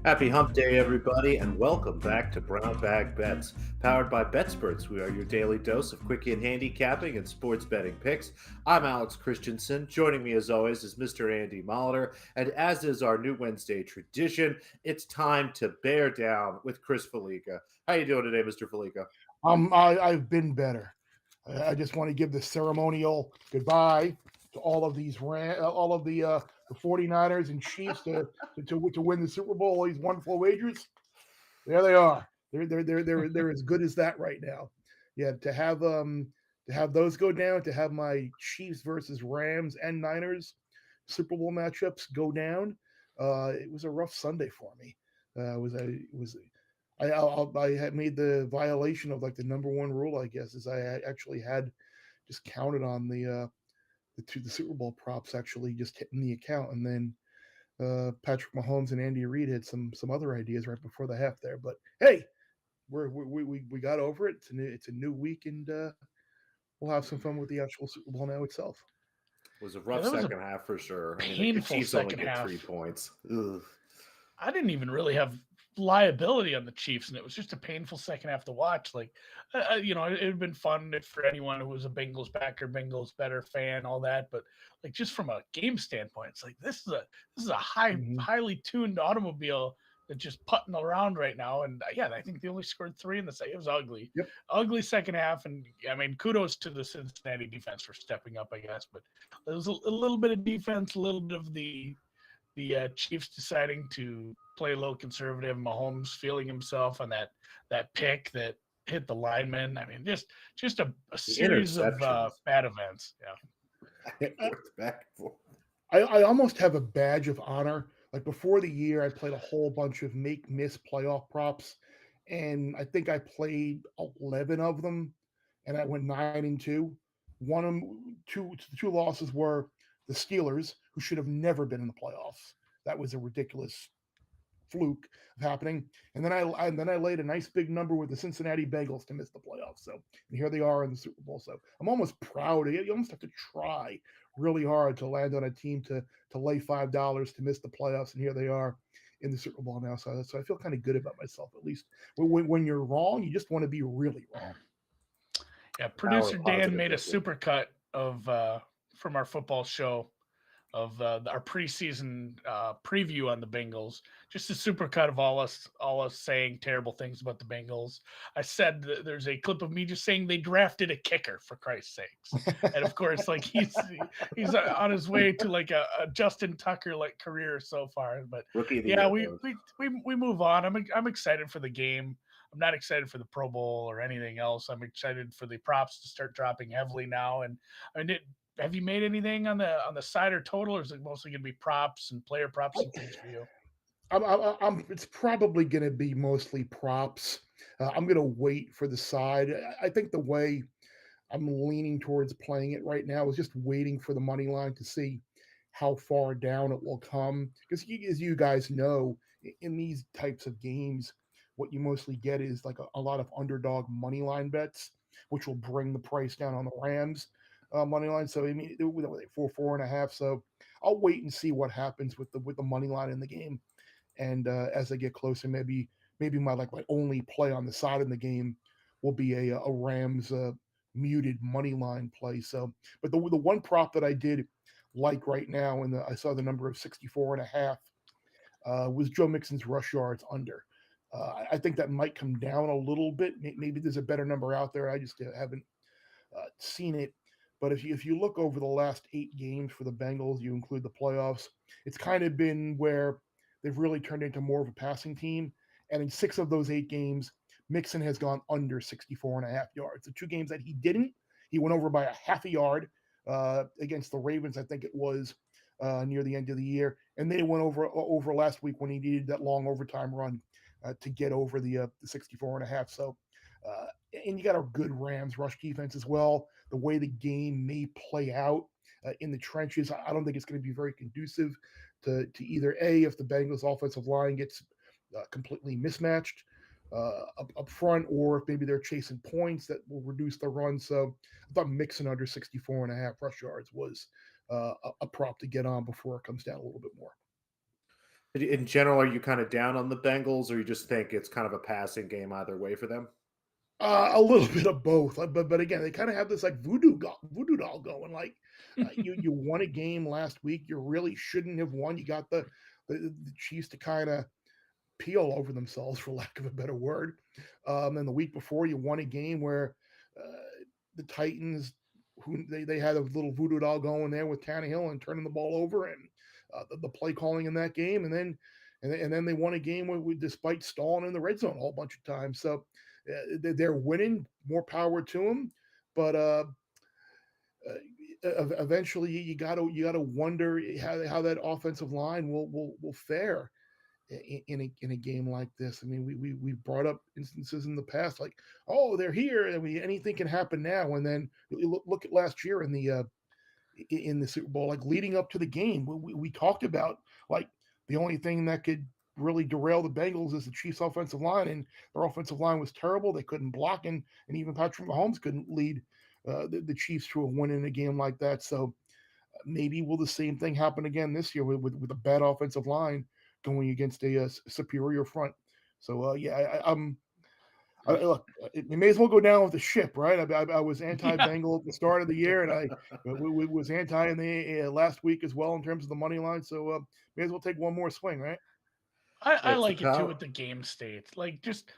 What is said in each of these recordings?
Happy Hump Day, everybody, and welcome back to Brown Bag Bets, powered by BetSperts. We are your daily dose of quick hit handicapping and sports betting picks. I'm Alex Christensen. Joining me, as always, is Mr. Andy Molitor, and as is our new Wednesday tradition, it's time to bear down with Chris Fallica. How you doing today, Mr. Fallica? I've been better. I just want to give the ceremonial goodbye to all of the 49ers and Chiefs to win the Super Bowl. All these wonderful wagers. There they are. They're as good as that right now. Yeah, to have those go down, to have my Chiefs versus Rams and Niners Super Bowl matchups go down. It was a rough Sunday for me. I had made the violation of like the number one rule, I guess, is I actually had just counted on the Super Bowl props actually just hitting the account, and then Patrick Mahomes and Andy Reid had some other ideas right before the half there. But hey, we got over it. It's a new week, and we'll have some fun with the actual Super Bowl now itself. It was a rough second half for sure. Painful the Chiefs only second get half. 3 points. Ugh. I didn't even really have liability on the Chiefs, and it was just a painful second half to watch. Like, it would have been fun for anyone who was a Bengals backer, Bengals better fan, all that. But like, just from a game standpoint, it's like this is a highly tuned automobile that's just putting around right now. And I think they only scored 3 in the second. It was ugly, ugly second half. And I mean, kudos to the Cincinnati defense for stepping up, I guess. But there was a little bit of defense, a little bit of the Chiefs deciding to play a little conservative. Mahomes feeling himself on that pick that hit the lineman. I mean, just a series of bad events. Yeah. I almost have a badge of honor. Like before the year, I played a whole bunch of make-miss playoff props, and I think I played 11 of them, and I went 9-2. Two losses were the Steelers, who should have never been in the playoffs. That was a ridiculous fluke of happening. And then I laid a nice big number with the Cincinnati Bengals to miss the playoffs. So and here they are in the Super Bowl. So I'm almost proud. You almost have to try really hard to land on a team to lay $5 to miss the playoffs, and here they are in the Super Bowl now. So I feel kind of good about myself. At least when you're wrong, you just want to be really wrong. Yeah, producer Dan made a supercut of from our football show of our preseason preview on the Bengals. Just a supercut of all us saying terrible things about the Bengals. I said that there's a clip of me just saying they drafted a kicker, for Christ's sakes, and of course, like he's on his way to like a Justin Tucker like career so far. But we move on. I'm excited for the game. I'm not excited for the Pro Bowl or anything else. I'm excited for the props to start dropping heavily now. And I mean, have you made anything on the side or total, or is it mostly going to be props and player props and things for you? It's probably going to be mostly props. I'm going to wait for the side. I think the way I'm leaning towards playing it right now is just waiting for the money line to see how far down it will come. Because as you guys know, in these types of games, what you mostly get is like a lot of underdog money line bets, which will bring the price down on the Rams money line. So I mean, four and a half. So I'll wait and see what happens with the money line in the game. And as I get closer, maybe my only play on the side in the game will be a Rams muted money line play. So, but the one prop that I did like right now, and I saw the number of 64 and a half, was Joe Mixon's rush yards under. I think that might come down a little bit. Maybe there's a better number out there. I just haven't seen it. But if you look over the last 8 games for the Bengals, you include the playoffs, it's kind of been where they've really turned into more of a passing team. And in 6 of those 8 games, Mixon has gone under 64 and a half yards. The 2 games that he didn't, he went over by a half a yard against the Ravens, I think it was, near the end of the year. And they went over last week when he needed that long overtime run to get over the 64 and a half. So, and you got a good Rams rush defense as well. The way the game may play out in the trenches, I don't think it's going to be very conducive to either A, if the Bengals offensive line gets completely mismatched up front, or if maybe they're chasing points that will reduce the run. So I thought Mixon under 64 and a half rush yards was a prop to get on before it comes down a little bit more. In general, are you kind of down on the Bengals, or you just think it's kind of a passing game either way for them? A little bit of both, but again, they kind of have this like voodoo doll going. Like you won a game last week, you really shouldn't have won. You got the Chiefs to kind of peel over themselves, for lack of a better word. And the week before, you won a game where the Titans, who they had a little voodoo doll going there with Tannehill and turning the ball over, and the play calling in that game, and then they won a game despite stalling in the red zone a whole bunch of times. So they're winning. More power to them, but eventually you gotta wonder how that offensive line will fare in a game like this. I mean, we brought up instances in the past like, oh, they're here, and anything can happen now. And then you look at last year in the Super Bowl, like leading up to the game, we talked about like the only thing that could really derail the Bengals is the Chiefs' offensive line, and their offensive line was terrible. They couldn't block, and even Patrick Mahomes couldn't lead the Chiefs to a win in a game like that. So maybe will the same thing happen again this year with a bad offensive line going against a superior front? So yeah, look, it may as well go down with the ship, right? I was Yeah, anti-Bengal at the start of the year, and I was anti in the last week as well in terms of the money line. So may as well take one more swing, right? I It's the like it too power. with the game state. Like just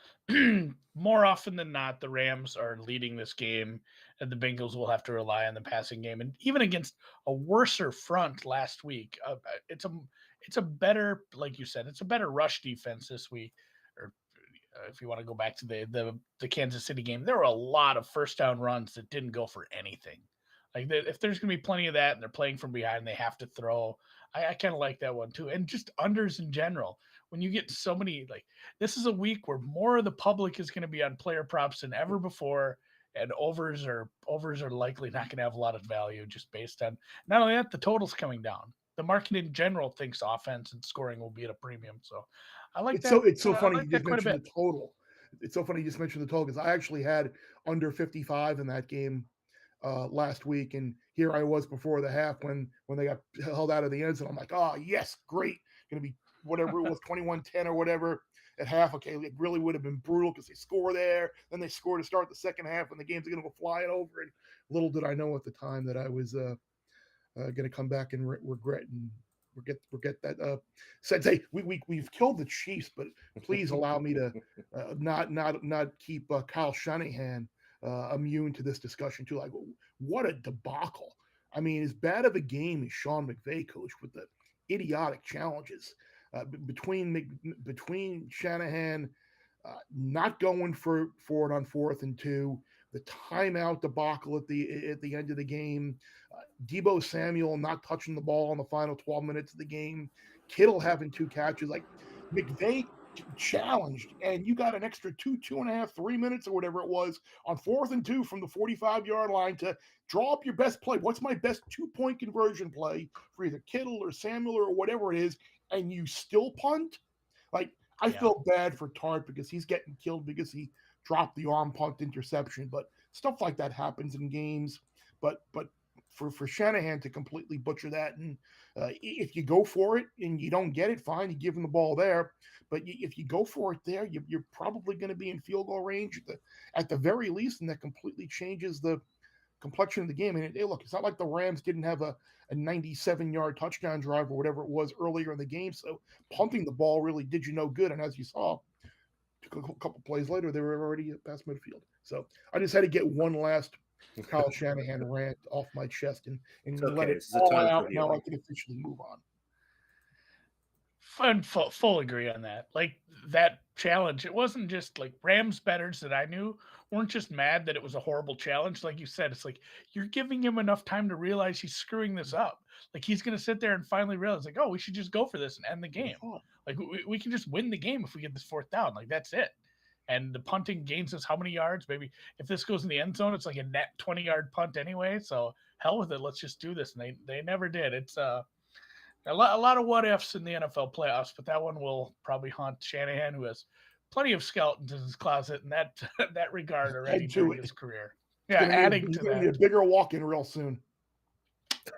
more often than not, the Rams are leading this game, and the Bengals will have to rely on the passing game. And even against a worser front last week, it's a better, like you said, it's a better rush defense this week. Or if you want to go back to the Kansas City game, there were a lot of first down runs that didn't go for anything. Like if there's going to be plenty of that, and they're playing from behind, they have to throw. I kind of like that one too, and just unders in general. When you get so many, like this is a week where more of the public is going to be on player props than ever before, and overs are likely not going to have a lot of value just based on not only that, the totals coming down. The market in general thinks offense and scoring will be at a premium. So I like It's that. so I funny like you that just quite a mentioned bit. the total. It's so funny you just mentioned the total because I actually had under 55 in that game last week, and here I was before the half when they got held out of the end zone. I'm like, oh yes, great, going to be whatever it was, 21-10 or whatever at half. Okay, it really would have been brutal because they score there, then they score to start the second half, and the game's going to go flying over. And little did I know at the time that I was going to come back and regret and forget that. Said, hey, we've killed the Chiefs, but please allow me to not keep Kyle Shanahan immune to this discussion too. Like, what a debacle! I mean, as bad of a game as Sean McVay coached with the idiotic challenges between Shanahan not going for it on 4th and 2, the timeout debacle at the end of the game, Debo Samuel not touching the ball in the final 12 minutes of the game, Kittle having 2 catches, like McVay challenged, and you got an extra 2.5, 3 minutes or whatever it was on 4th and 2 from the 45-yard line to draw up your best play. What's my best 2-point conversion play for either Kittle or Samuel or whatever it is, and you still punt? Like, I Yeah. feel bad for Tart because he's getting killed because he dropped the arm punt interception, but stuff like that happens in games. But for Shanahan to completely butcher that, and if you go for it and you don't get it, fine, you give him the ball there. But if you go for it there, you're probably going to be in field goal range at the very least, and that completely changes the complexion of the game. And look, it's not like the Rams didn't have a 97-yard touchdown drive or whatever it was earlier in the game. So pumping the ball really did you no good. And as you saw, a couple plays later, they were already past midfield. So I just had to get one last Kyle Shanahan rant off my chest and It's let okay. it This is a all time out. for Now I healing. can officially move on. Full agree on that. Like that challenge, it wasn't just like Rams bettors that I knew weren't just mad that it was a horrible challenge. Like you said, it's like you're giving him enough time to realize he's screwing this up. Like he's going to sit there and finally realize, like, oh, we should just go for this and end the game. Like we can just win the game if we get this 4th down. Like that's it. And the punting gains us how many yards? Maybe if this goes in the end zone, it's like a net 20-yard punt anyway. So hell with it. Let's just do this. And they never did. It's a lot of what ifs in the NFL playoffs, but that one will probably haunt Shanahan, who has plenty of skeletons in his closet in that that regard already Add to during it. his career. It's Yeah, going to need adding he's to going to need a that. bigger walk in real soon.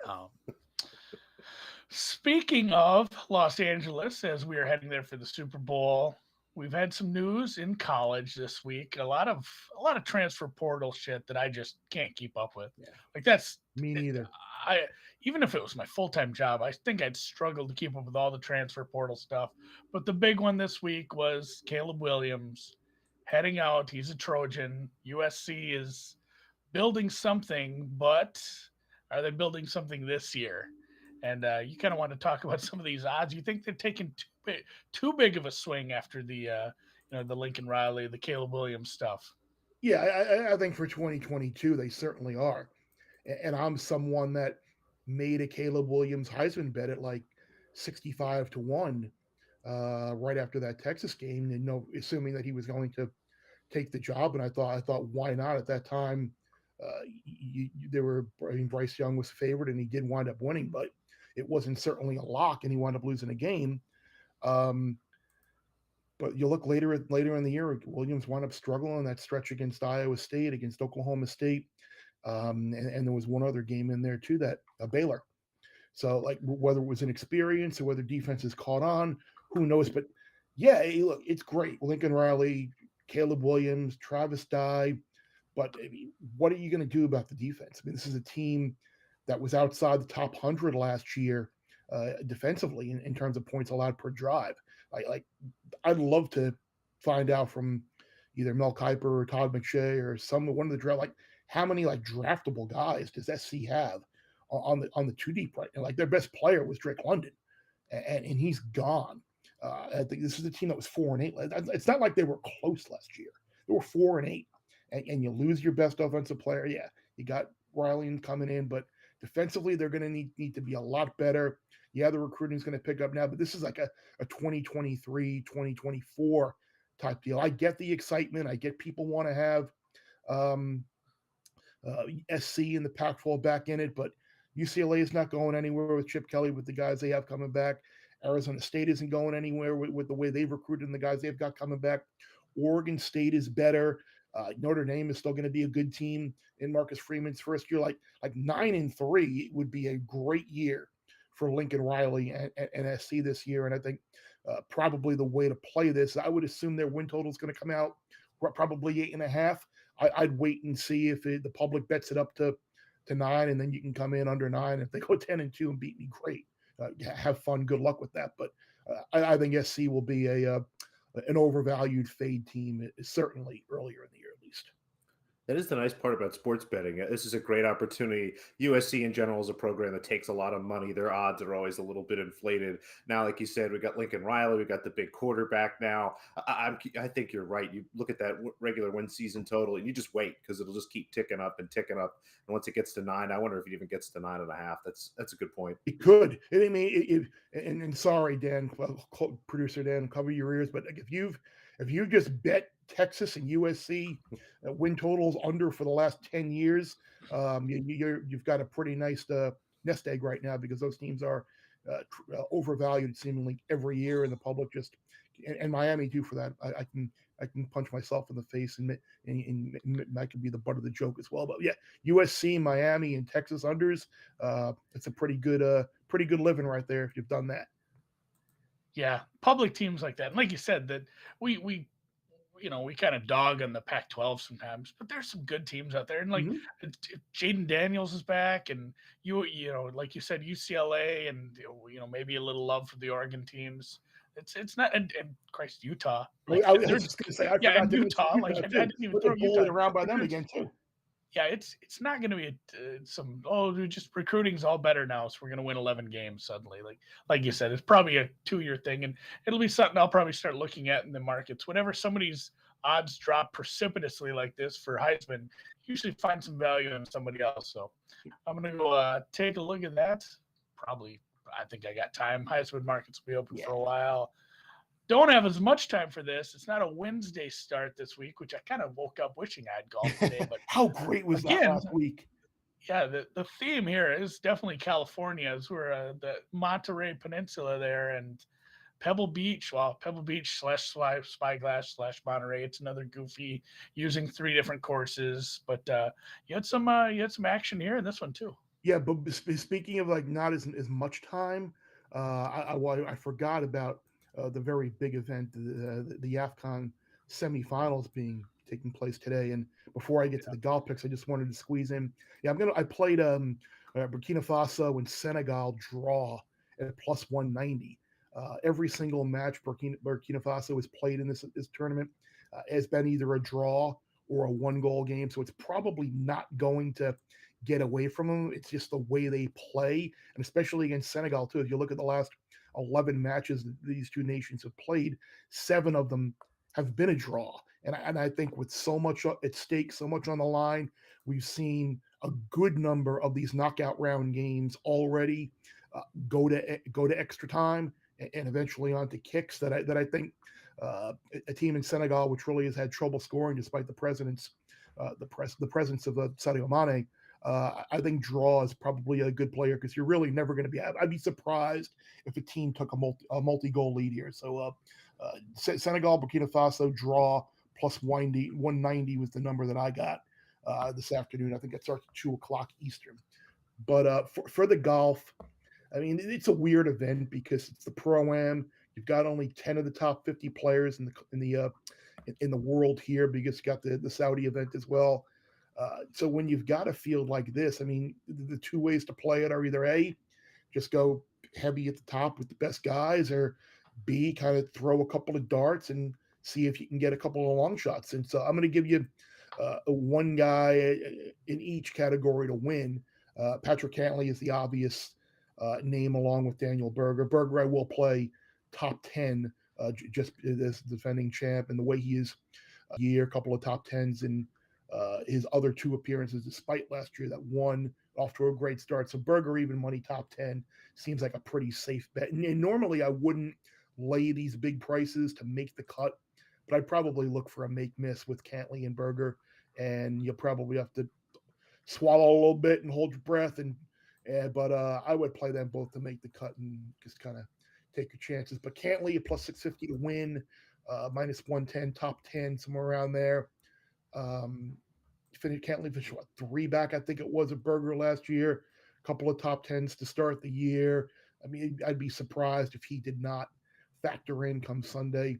Um, Speaking of Los Angeles, as we are heading there for the Super Bowl, we've had some news in college this week. A lot of transfer portal shit that I just can't keep up with. Yeah, Like that's me neither. I even if it was my full-time job, I think I'd struggle to keep up with all the transfer portal stuff. But the big one this week was Caleb Williams heading out. He's a Trojan. USC is building something, but are they building something this year? And you kind of want to talk about some of these odds. You think they've taken too big of a swing after the Lincoln Riley, the Caleb Williams stuff? Yeah, I think for 2022 they certainly are, and I'm someone that made a Caleb Williams Heisman bet at like 65 to 1 right after that Texas game, and assuming that he was going to take the job. And I thought, why not? At that time, Bryce Young was favored, and he did wind up winning, but it wasn't certainly a lock, and he wound up losing a game. Um, but you look later in the year, Williams wound up struggling in that stretch against Iowa State, against Oklahoma State, and there was one other game in there too, that Baylor. So, like, whether it was an experience or whether defenses caught on, who knows? But yeah, hey, look, it's great. Lincoln Riley, Caleb Williams, Travis Dye. But I mean, what are you going to do about the defense? I mean, this is a team that was outside the top 100 last year defensively in terms of points allowed per drive. I'd love to find out from either Mel Kiper or Todd McShay or one of the draft, like, how many like draftable guys does SC have on the two deep right now? Like, their best player was Drake London, and he's gone. I think this is a team that was 4-8. It's not like they were close last year. They were 4-8, and you lose your best offensive player. Yeah, you got Riley coming in, but defensively they're going to need to be a lot better. Yeah, the recruiting is going to pick up now, but this is like a 2023, 2024 type deal. I get the excitement. I get people want to have SC and the Pac-12 back in it, but UCLA is not going anywhere with Chip Kelly, with the guys they have coming back. Arizona State isn't going anywhere with the way they've recruited and the guys they've got coming back. Oregon State is better. Notre Dame is still going to be a good team in Marcus Freeman's first year. Like 9-3 would be a great year for Lincoln Riley and SC this year. And I think probably the way to play this, I would assume their win total is going to come out probably 8.5. I'd wait and see if the public bets it up to 9, and then you can come in under 9. If they go 10-2 and beat me, great. Have fun. Good luck with that. But I think SC will be an overvalued fade team, certainly earlier in the year at least. That is the nice part about sports betting. This is a great opportunity. USC in general is a program that takes a lot of money. Their odds are always a little bit inflated. Now, like you said, we got Lincoln Riley. We got the big quarterback now. I think you're right. You look at that regular win season total, and you just wait, because it'll just keep ticking up and ticking up. And once it gets to 9, I wonder if it even gets to 9.5. That's a good point. It could. I mean, and sorry, Dan, producer Dan, cover your ears. But if you just bet Texas and USC win totals under for the last 10 years, you've got a pretty nice nest egg right now, because those teams are overvalued seemingly every year, and the public just, and Miami too for that. I can punch myself in the face, and I can be the butt of the joke as well. But yeah, USC, Miami, and Texas unders, it's a pretty good living right there if you've done that. Yeah, public teams like that, and like you said, that we kind of dog on the Pac-12 sometimes, but there's some good teams out there, and like Jaden Daniels is back, and like you said, UCLA, and maybe a little love for the Oregon teams. It's not, and Christ, Utah. Like, I was just going to say, and Utah. Like, I didn't even throw Utah around by them again too. Yeah, it's not going to be just recruiting's all better now, so we're going to win 11 games suddenly. Like you said, it's probably a 2-year thing, and it'll be something I'll probably start looking at in the markets. Whenever somebody's odds drop precipitously like this for Heisman, usually find some value in somebody else. So I'm going to go take a look at that. Probably, I think I got time. Heisman markets will be open for a while. Don't have as much time for this. It's not a Wednesday start this week, which I kind of woke up wishing I had golf today. But how great was that last week? Yeah, the theme here is definitely California. As we're the Monterey Peninsula there, and Pebble Beach. Well, Pebble Beach / Spyglass / Monterey. It's another goofy, using 3 different courses. But you had some action here in this one too. Yeah, but speaking of like not as much time, I forgot about the very big event, the Afcon semifinals being taking place today. And before I get to the golf picks, I just wanted to squeeze in. Yeah, I played Burkina Faso and Senegal draw at plus 190. Every single match Burkina Faso has played in this tournament has been either a draw or a 1-goal game. So it's probably not going to get away from them. It's just the way they play, and especially against Senegal too. If you look at the last 11 matches these two nations have played, 7 of them have been a draw. And I think with so much at stake, so much on the line, we've seen a good number of these knockout round games already go to extra time and eventually on to kicks that I think a team in Senegal, which really has had trouble scoring despite the presence of Sadio Mane. I think draw is probably a good player because you're really never going to be. I'd be surprised if a team took a multi-goal lead here. So Senegal, Burkina Faso draw plus 190 was the number that I got this afternoon. I think it starts at 2:00 Eastern. But for the golf, I mean, it's a weird event because it's the Pro-Am. You've got only 10 of the top 50 players in the world here because you got the Saudi event as well. So when you've got a field like this, I mean, the two ways to play it are either A, just go heavy at the top with the best guys, or B, kind of throw a couple of darts and see if you can get a couple of long shots. And so I'm going to give you one guy in each category to win. Patrick Cantlay is the obvious name along with Daniel Berger. Berger, I will play top 10 just as defending champ, and the way he is a couple of top 10s in his other 2 appearances, despite last year that one off to a great start. So Berger even money top 10 seems like a pretty safe bet. And normally I wouldn't lay these big prices to make the cut, but I'd probably look for a make miss with Cantlay and Berger, and you'll probably have to swallow a little bit and hold your breath. But I would play them both to make the cut and just kind of take your chances. But Cantlay plus 650 to win, minus 110, top 10, somewhere around there. Cantlay finished 3 back, I think it was, at Berger last year. A couple of top 10s to start the year. I mean, I'd be surprised if he did not factor in come Sunday.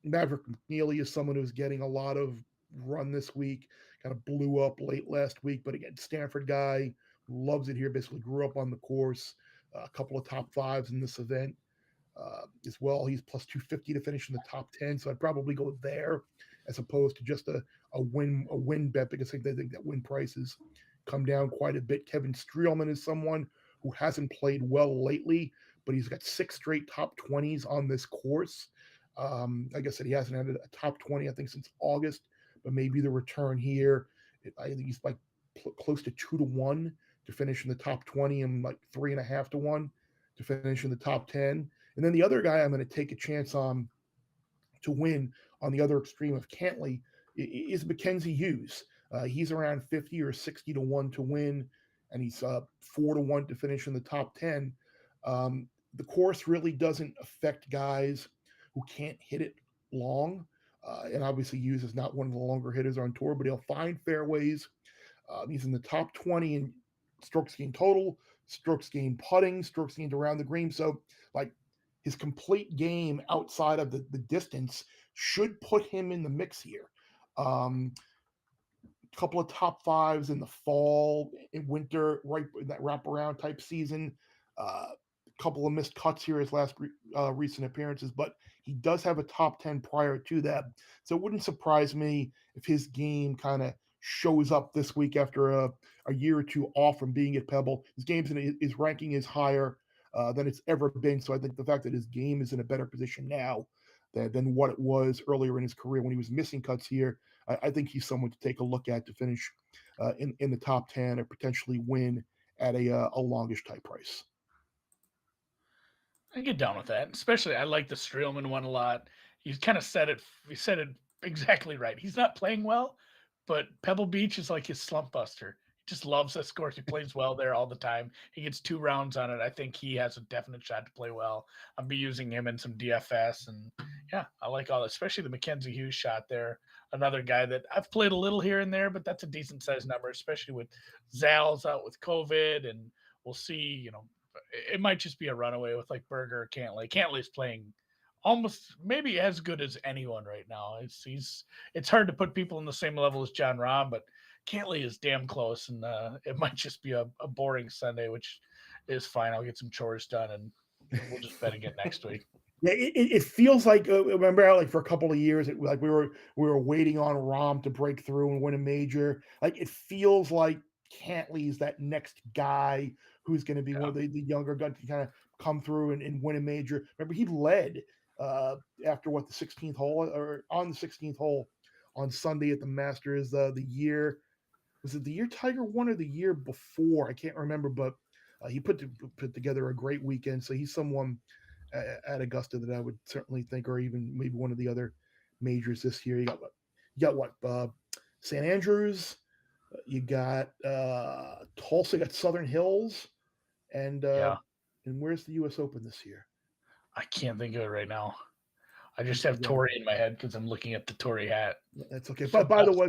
Maverick McNeilly is someone who's getting a lot of run this week. Kind of blew up late last week, but again, Stanford guy, loves it here. Basically grew up on the course. A couple of top 5s in this event as well. He's plus 250 to finish in the top 10, so I'd probably go there as opposed to just a win bet, because I think that win prices come down quite a bit. Kevin Strielman is someone who hasn't played well lately, but he's got 6 straight top 20s on this course. Like I said, he hasn't had a top 20, I think, since August, but maybe the return here, I think he's like close to 2-1 to finish in the top 20 and like 3.5-1 to finish in the top 10. And then the other guy I'm going to take a chance on to win on the other extreme of Cantlay is Mckenzie Hughes. He's around 50 or 60-1 to win, and he's 4-1 to finish in the top 10. The course really doesn't affect guys who can't hit it long. And obviously Hughes is not one of the longer hitters on tour, but he'll find fairways. He's in the top 20 in strokes gained total, strokes gained putting, strokes gained around the green. So like his complete game outside of the distance should put him in the mix here. Couple of top 5s in the fall, in winter, right in that wraparound type season. Couple of missed cuts here his last recent appearances, but he does have a top 10 prior to that. So it wouldn't surprise me if his game kind of shows up this week after a year or 2 off from being at Pebble. His ranking is higher than it's ever been. So I think the fact that his game is in a better position now than what it was earlier in his career when he was missing cuts here, I think he's someone to take a look at to finish in the top 10 or potentially win at a longish type price. I get down with that. Especially, I like the Strielman one a lot. You kind of said it. You said it exactly right. He's not playing well, but Pebble Beach is like his slump buster. He just loves this course. He plays well there all the time. He gets 2 rounds on it. I think he has a definite shot to play well. I'll be using him in some DFS, and yeah, I like all that, especially the Mckenzie Hughes shot there. Another guy that I've played a little here and there, but that's a decent sized number, especially with Zal's out with COVID, and we'll see, it might just be a runaway with like Berger or Cantlay. Cantley's playing almost maybe as good as anyone right now. It's hard to put people in the same level as John Rahm, but Cantley is damn close, and it might just be a boring Sunday, which is fine. I'll get some chores done, and we'll just bet again next week. Yeah, it feels like remember like for a couple of years, like we were waiting on Rahm to break through and win a major. Like it feels like Cantley's that next guy who's going to be one of the younger guys to kind of come through and win a major. Remember, he led after the 16th hole or on the 16th hole on Sunday at the Masters. The year was it the year Tiger won or the year before? I can't remember, but he put together a great weekend. So he's someone at Augusta that I would certainly think, or even maybe one of the other majors this year. You got what? St. Andrews. You got Tulsa. You got Southern Hills, and where's the U.S. Open this year? I can't think of it right now. I just have Torrey in my head because I'm looking at the Torrey hat. That's okay. But by the way,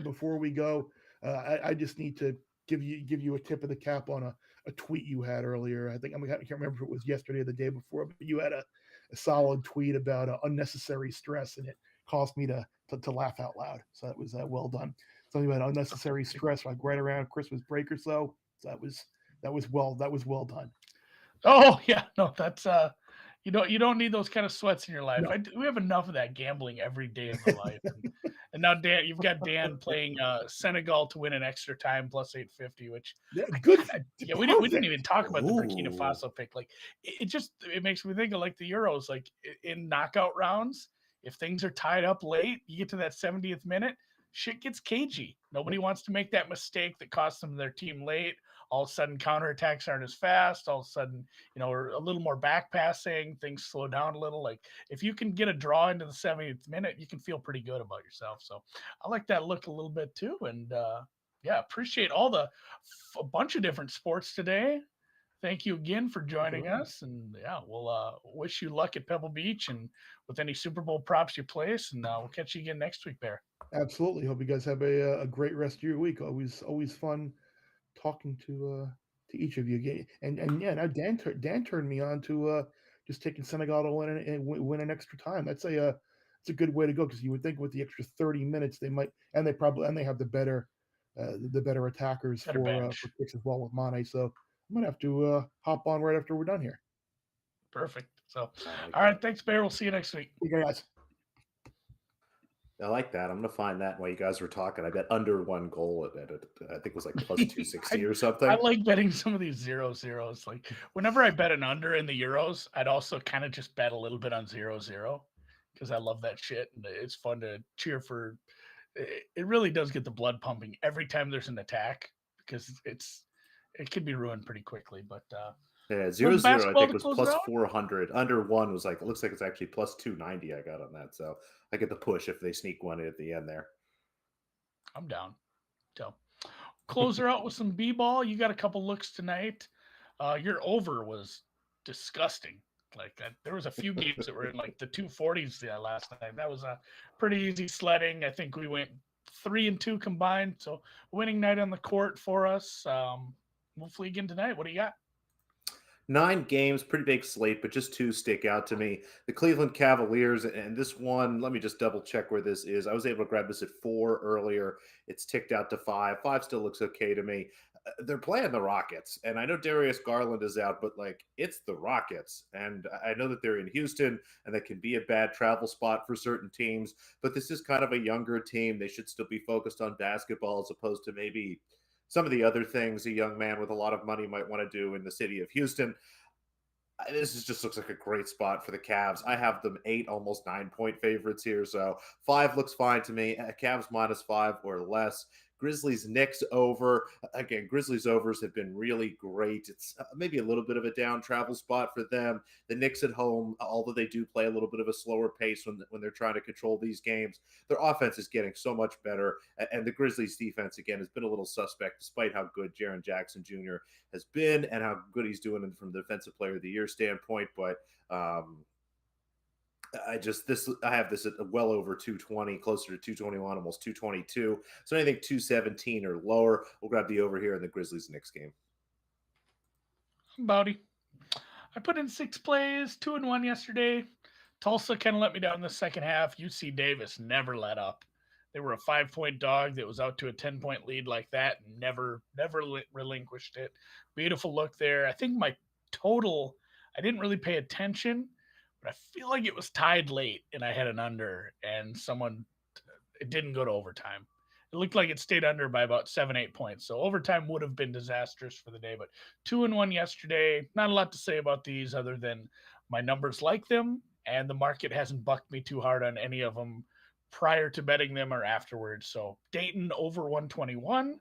before we go, I just need to give you a tip of the cap on a tweet you had earlier. I can't remember if it was yesterday or the day before, but you had a solid tweet about unnecessary stress, and it caused me to laugh out loud. So that was well done. Something about unnecessary stress, like right around Christmas break or so. So that was well done. Oh yeah, no, that's you don't need those kind of sweats in your life. No. We have enough of that gambling every day of the life. And now Dan, you've got Dan playing Senegal to win an extra time plus 850, which good. We didn't even talk about the Burkina Faso pick. Like it makes me think of like the Euros, like in knockout rounds. If things are tied up late, you get to that 70th minute, shit gets cagey. Nobody wants to make that mistake that cost them their team late. All of a sudden, counterattacks aren't as fast. All of a sudden, we're a little more back passing. Things slow down a little. Like if you can get a draw into the 70th minute, you can feel pretty good about yourself. So I like that look a little bit too. And appreciate a bunch of different sports today. Thank you again for joining us. And we'll wish you luck at Pebble Beach and with any Super Bowl props you place. And we'll catch you again next week, Bear. Absolutely. Hope you guys have a great rest of your week. Always fun talking to each of you. And now Dan turned me on to just taking Senegal to win an extra time. That's it's a good way to go, because you would think with the extra 30 minutes they might, and they have the better attackers for picks as well with Mane. So I'm gonna have to hop on right after we're done here. Perfect. So all right, thanks, Bear. We'll see you next week. You guys. I like that. I'm gonna find that while you guys were talking. I bet under one goal at it. I think it was like plus 260 or something. I like betting some of these 0-0s. Like whenever I bet an under in the Euros, I'd also kind of just bet a little bit on 0-0 because I love that shit and it's fun to cheer for. It really does get the blood pumping every time there's an attack, because it can be ruined pretty quickly. But 0-0 I think was plus 400. Under one was like, it looks like it's actually plus 290 I got on that. So I get the push if they sneak one in at the end there. I'm down. So close her out with some b-ball. You got a couple looks tonight. Your over was disgusting. Like there was a few games that were in like the 240s last night. That was a pretty easy sledding. I think we went 3-2 combined. So winning night on the court for us. Hopefully again tonight. What do you got? 9 games, pretty big slate, but just 2 stick out to me. The Cleveland Cavaliers, and this one, let me just double check where this is. I was able to grab this at 4 earlier. It's ticked out to 5. 5 still looks okay to me. They're playing the Rockets, and I know Darius Garland is out, but like it's the Rockets, and I know that they're in Houston, and that can be a bad travel spot for certain teams, but this is kind of a younger team. They should still be focused on basketball as opposed to maybe some of the other things a young man with a lot of money might want to do in the city of Houston. Just looks like a great spot for the Cavs. I have them 8, almost 9-point favorites here. So 5 looks fine to me. Cavs -5 or less. Grizzlies Knicks over. Again, Grizzlies overs have been really great. It's maybe a little bit of a down travel spot for them. The Knicks at home, although they do play a little bit of a slower pace when they're trying to control these games, their offense is getting so much better. And the Grizzlies defense, again, has been a little suspect despite how good Jaren Jackson Jr. has been and how good he's doing from the Defensive Player of the Year standpoint. But I have this at well over 220, closer to 221, almost 222. So anything 217 or lower, we'll grab the over here in the Grizzlies Knicks game. Bowdy. I put in 6 plays, 2-1 yesterday. Tulsa kind of let me down in the second half. UC Davis never let up. They were a 5-point dog that was out to a 10-point lead like that and never relinquished it. Beautiful look there. I think my total, I didn't really pay attention, but I feel like it was tied late and I had an under and it didn't go to overtime. It looked like it stayed under by about 7-8 points. So overtime would have been disastrous for the day, but 2-1 yesterday. Not a lot to say about these other than my numbers like them, and the market hasn't bucked me too hard on any of them prior to betting them or afterwards. So Dayton over 121,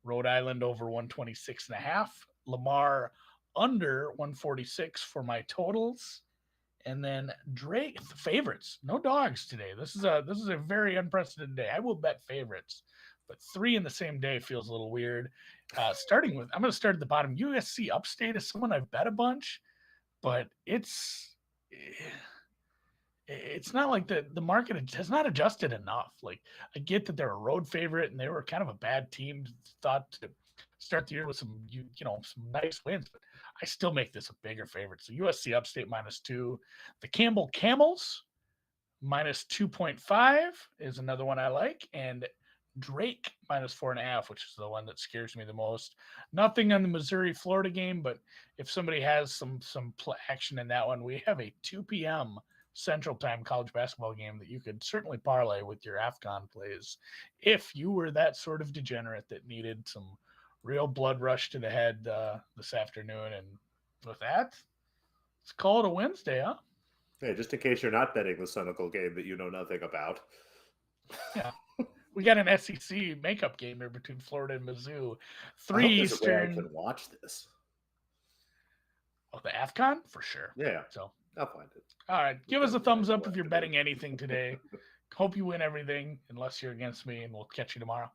Rhode Island over 126.5, Lamar under 146 for my totals. And then Drake favorites, no dogs today. This is a very unprecedented day. I will bet favorites, but 3 in the same day feels a little weird. Starting with, I'm going to start at the bottom. USC Upstate is someone I've bet a bunch, but it's not like the market has not adjusted enough. Like, I get that they're a road favorite and they were kind of a bad team, thought to start the year with some some nice wins, but I still make this a bigger favorite. So USC Upstate -2. The Campbell Camels -2.5 is another one I like, and Drake -4.5, which is the one that scares me the most. Nothing on the Missouri Florida game, but if somebody has some action in that one, we have a 2 p.m. Central Time college basketball game that you could certainly parlay with your Afcon plays if you were that sort of degenerate that needed some real blood rush to the head this afternoon. And with that, let's call it a Wednesday, huh? Hey, just in case you're not betting the Senegal game that you know nothing about. Yeah. We got an SEC makeup game here between Florida and Mizzou. 3 I hope there's a way I Eastern. can watch this. Oh, the Afcon? For sure. Yeah. So I'll find it. all right. Give us a thumbs up if you're betting anything today. Hope you win everything, unless you're against me, and we'll catch you tomorrow.